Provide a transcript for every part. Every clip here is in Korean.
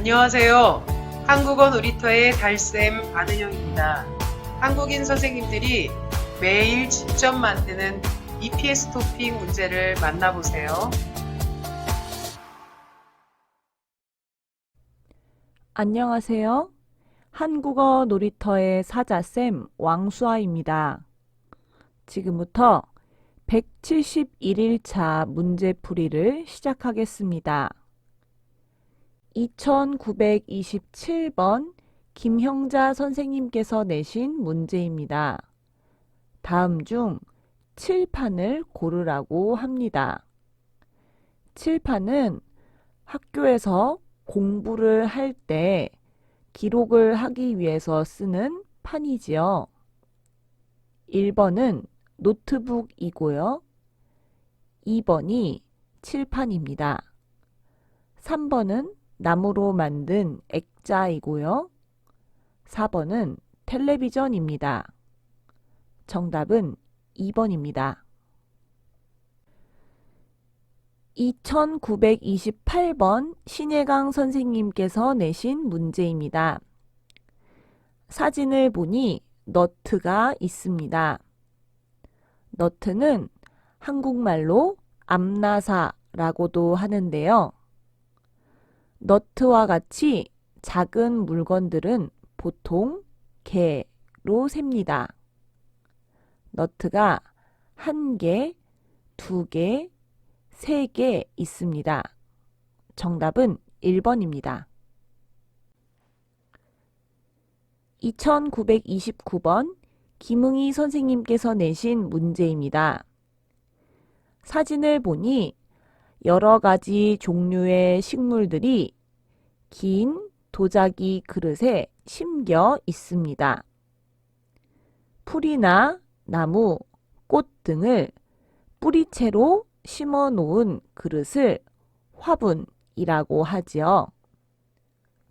안녕하세요. 한국어 놀이터의 달쌤 안은영입니다. 한국인 선생님들이 매일 직접 만드는 EPS 토픽 문제를 만나보세요. 안녕하세요. 한국어 놀이터의 사자쌤 왕수아입니다. 지금부터 171일차 문제풀이를 시작하겠습니다. 2927번 김형자 선생님께서 내신 문제입니다. 다음 중 칠판을 고르라고 합니다. 칠판은 학교에서 공부를 할 때 기록을 하기 위해서 쓰는 판이지요. 1번은 노트북이고요. 2번이 칠판입니다. 3번은 나무로 만든 액자이고요. 4번은 텔레비전입니다. 정답은 2번입니다. 2928번 신혜강 선생님께서 내신 문제입니다. 사진을 보니 너트가 있습니다. 너트는 한국말로 암나사라고도 하는데요. 너트와 같이 작은 물건들은 보통 개로 셉니다. 너트가 1개, 2개, 3개 있습니다. 정답은 1번입니다. 2929번 김응희 선생님께서 내신 문제입니다. 사진을 보니 여러 가지 종류의 식물들이 긴 도자기 그릇에 심겨 있습니다. 풀이나 나무, 꽃 등을 뿌리채로 심어 놓은 그릇을 화분이라고 하지요.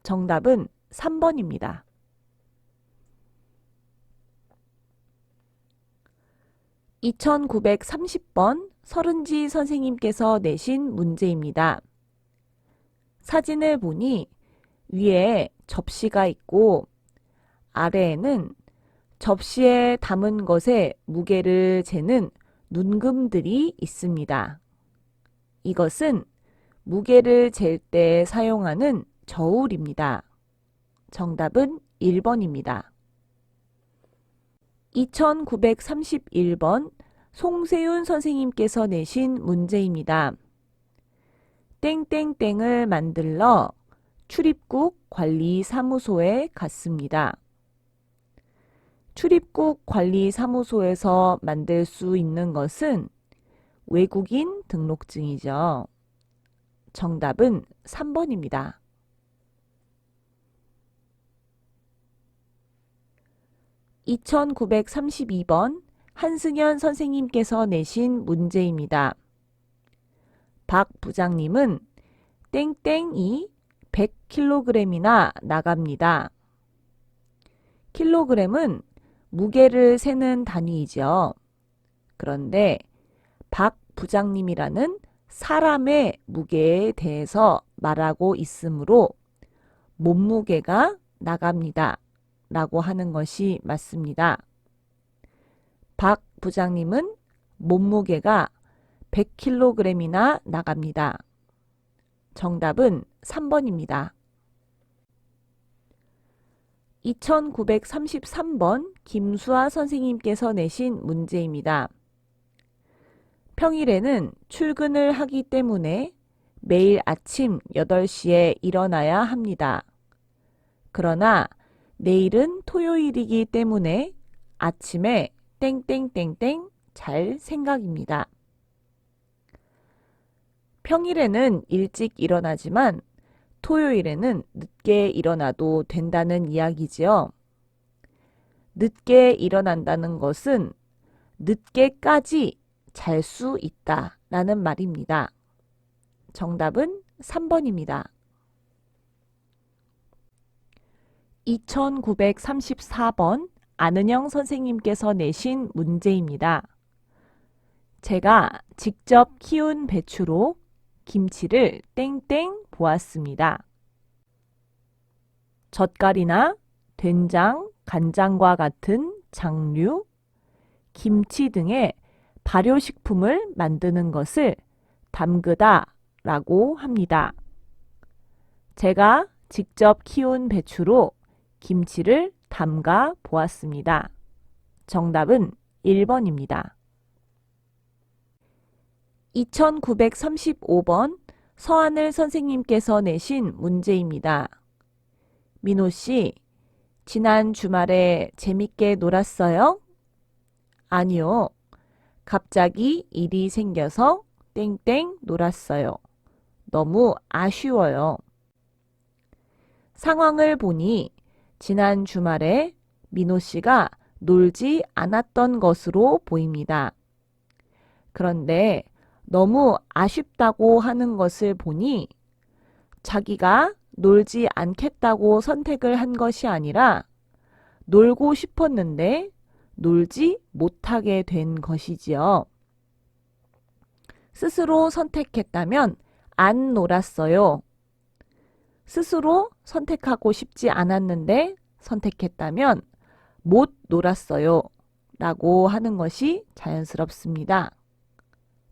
정답은 3번입니다. 2930번 서른지 선생님께서 내신 문제입니다. 사진을 보니 위에 접시가 있고 아래에는 접시에 담은 것의 무게를 재는 눈금들이 있습니다. 이것은 무게를 잴 때 사용하는 저울입니다. 정답은 1번입니다. 2931번 송세윤 선생님께서 내신 문제입니다. 땡땡땡을 만들러 출입국 관리사무소에 갔습니다. 출입국 관리사무소에서 만들 수 있는 것은 외국인 등록증이죠. 정답은 3번입니다. 2932번 한승현 선생님께서 내신 문제입니다. 박 부장님은 땡땡이 100kg이나 나갑니다. 킬로그램은 무게를 세는 단위이죠. 그런데 박 부장님이라는 사람의 무게에 대해서 말하고 있으므로 몸무게가 나갑니다. 라고 하는 것이 맞습니다. 박 부장님은 몸무게가 100kg이나 나갑니다. 정답은 3번입니다. 2933번 김수아 선생님께서 내신 문제입니다. 평일에는 출근을 하기 때문에 매일 아침 8시에 일어나야 합니다. 그러나 내일은 토요일이기 때문에 아침에 땡땡땡땡 잘 생각입니다. 평일에는 일찍 일어나지만 토요일에는 늦게 일어나도 된다는 이야기지요. 늦게 일어난다는 것은 늦게까지 잘 수 있다 라는 말입니다. 정답은 3번입니다. 2934번 안은영 선생님께서 내신 문제입니다. 제가 직접 키운 배추로 김치를 땡땡 보았습니다. 젓갈이나 된장, 간장과 같은 장류, 김치 등의 발효식품을 만드는 것을 담그다 라고 합니다. 제가 직접 키운 배추로 김치를 담가 보았습니다. 정답은 1번입니다. 2935번 서하늘 선생님께서 내신 문제입니다. 민호 씨, 지난 주말에 재밌게 놀았어요? 아니요. 갑자기 일이 생겨서 땡땡 놀았어요. 너무 아쉬워요. 상황을 보니 지난 주말에 민호 씨가 놀지 않았던 것으로 보입니다. 그런데 너무 아쉽다고 하는 것을 보니 자기가 놀지 않겠다고 선택을 한 것이 아니라 놀고 싶었는데 놀지 못하게 된 것이지요. 스스로 선택했다면 안 놀았어요. 스스로 선택하고 싶지 않았는데 선택했다면 못 놀았어요. 라고 하는 것이 자연스럽습니다.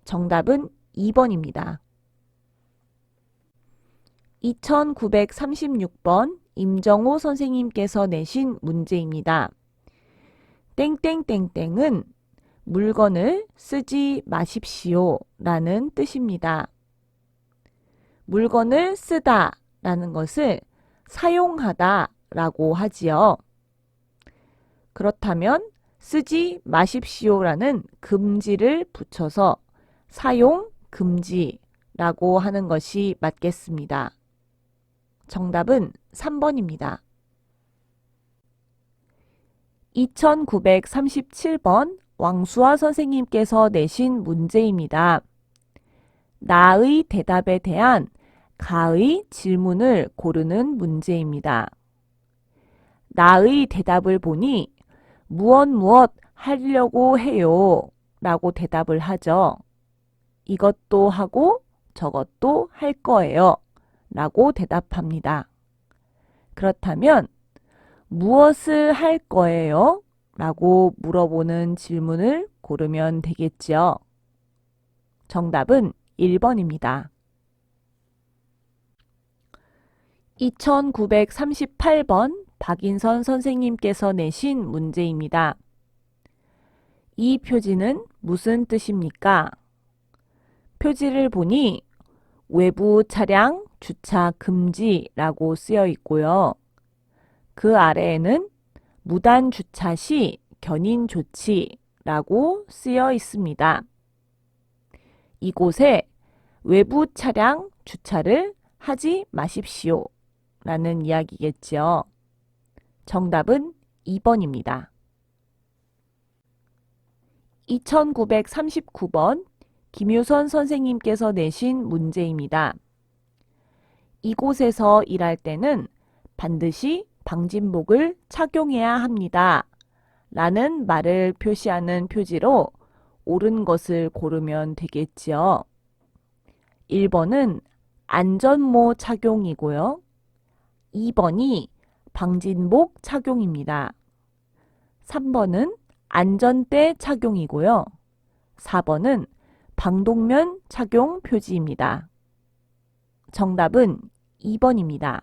정답은 2번입니다. 2936번 임정호 선생님께서 내신 문제입니다. 땡땡땡땡은 물건을 쓰지 마십시오 라는 뜻입니다. 물건을 쓰다 라는 것을 사용하다 라고 하지요. 그렇다면 쓰지 마십시오 라는 금지를 붙여서 사용 금지라고 하는 것이 맞겠습니다. 정답은 3번입니다. 2937번 왕수아 선생님께서 내신 문제입니다. 나의 대답에 대한 가의 질문을 고르는 문제입니다. 나의 대답을 보니 무엇 하려고 해요 라고 대답을 하죠. 이것도 하고 저것도 할 거예요 라고 대답합니다. 그렇다면 무엇을 할 거예요? 라고 물어보는 질문을 고르면 되겠죠. 정답은 1번입니다. 2938번 박인선 선생님께서 내신 문제입니다. 이 표지는 무슨 뜻입니까? 표지를 보니 외부 차량 주차 금지라고 쓰여 있고요. 그 아래에는 무단 주차 시 견인 조치라고 쓰여 있습니다. 이곳에 외부 차량 주차를 하지 마십시오 라는 이야기겠죠. 정답은 2번입니다. 2939번 김유선 선생님께서 내신 문제입니다. 이곳에서 일할 때는 반드시 방진복을 착용해야 합니다. 라는 말을 표시하는 표지로 옳은 것을 고르면 되겠지요. 1번은 안전모 착용이고요. 2번이 방진복 착용입니다. 3번은 안전대 착용이고요. 4번은 방독면 착용 표지입니다. 정답은 2번입니다.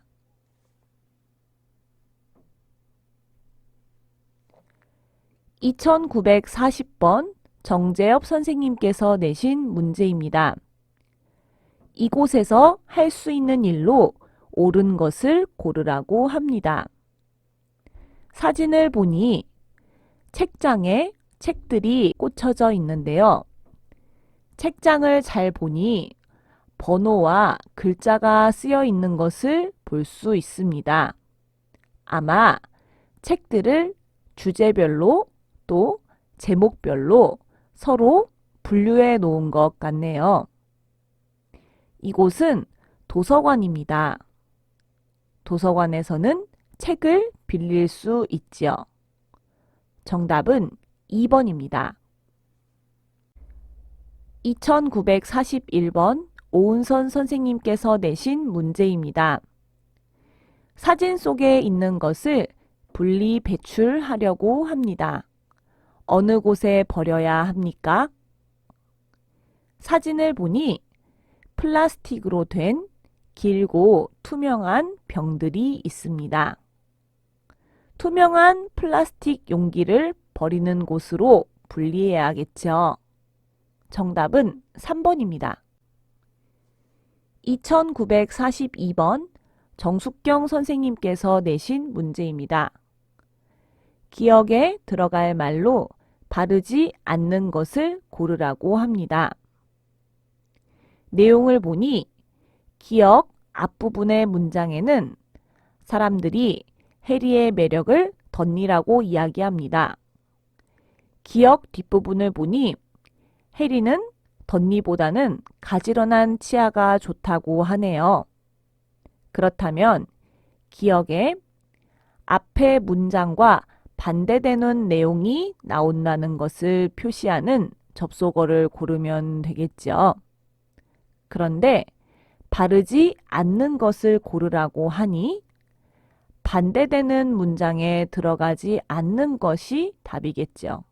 2940번 정재엽 선생님께서 내신 문제입니다. 이곳에서 할 수 있는 일로 옳은 것을 고르라고 합니다. 사진을 보니 책장에 책들이 꽂혀져 있는데요. 책장을 잘 보니 번호와 글자가 쓰여 있는 것을 볼 수 있습니다. 아마 책들을 주제별로 또 제목별로 서로 분류해 놓은 것 같네요. 이곳은 도서관입니다. 도서관에서는 책을 빌릴 수 있지요. 정답은 2번입니다. 2941번 오은선 선생님께서 내신 문제입니다. 사진 속에 있는 것을 분리 배출하려고 합니다. 어느 곳에 버려야 합니까? 사진을 보니 플라스틱으로 된 길고 투명한 병들이 있습니다. 투명한 플라스틱 용기를 버리는 곳으로 분리해야겠죠. 정답은 3번입니다. 2942번 정숙경 선생님께서 내신 문제입니다. 기억에 들어갈 말로 바르지 않는 것을 고르라고 합니다. 내용을 보니 기억 앞부분의 문장에는 사람들이 해리의 매력을 덧니라고 이야기합니다. 기억 뒷부분을 보니 해리는 덧니보다는 가지런한 치아가 좋다고 하네요. 그렇다면 기억에 앞의 문장과 반대되는 내용이 나온다는 것을 표시하는 접속어를 고르면 되겠죠. 그런데 바르지 않는 것을 고르라고 하니 반대되는 문장에 들어가지 않는 것이 답이겠죠.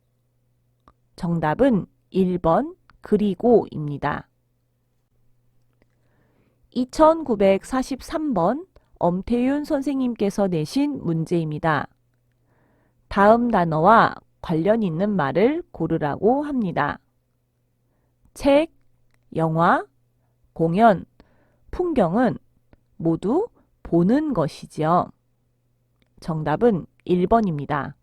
정답은 1번 그리고입니다. 2943번 엄태윤 선생님께서 내신 문제입니다. 다음 단어와 관련 있는 말을 고르라고 합니다. 책, 영화, 공연, 풍경은 모두 보는 것이지요. 정답은 1번입니다.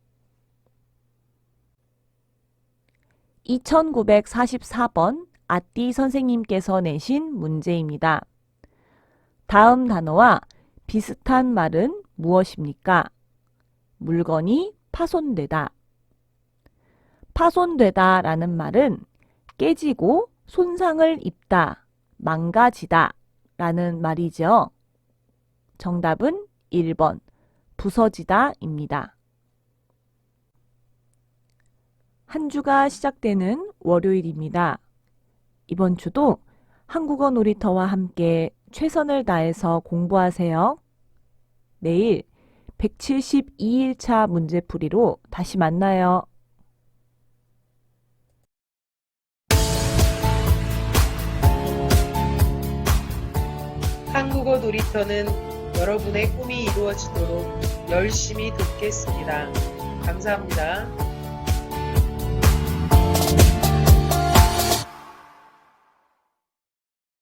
2944번 아띠 선생님께서 내신 문제입니다. 다음 단어와 비슷한 말은 무엇입니까? 물건이 파손되다. 파손되다 라는 말은 깨지고 손상을 입다, 망가지다 라는 말이죠. 정답은 1번 부서지다 입니다. 한 주가 시작되는 월요일입니다. 이번 주도 한국어 놀이터와 함께 최선을 다해서 공부하세요. 내일 172일차 문제풀이로 다시 만나요. 한국어 놀이터는 여러분의 꿈이 이루어지도록 열심히 돕겠습니다. 감사합니다.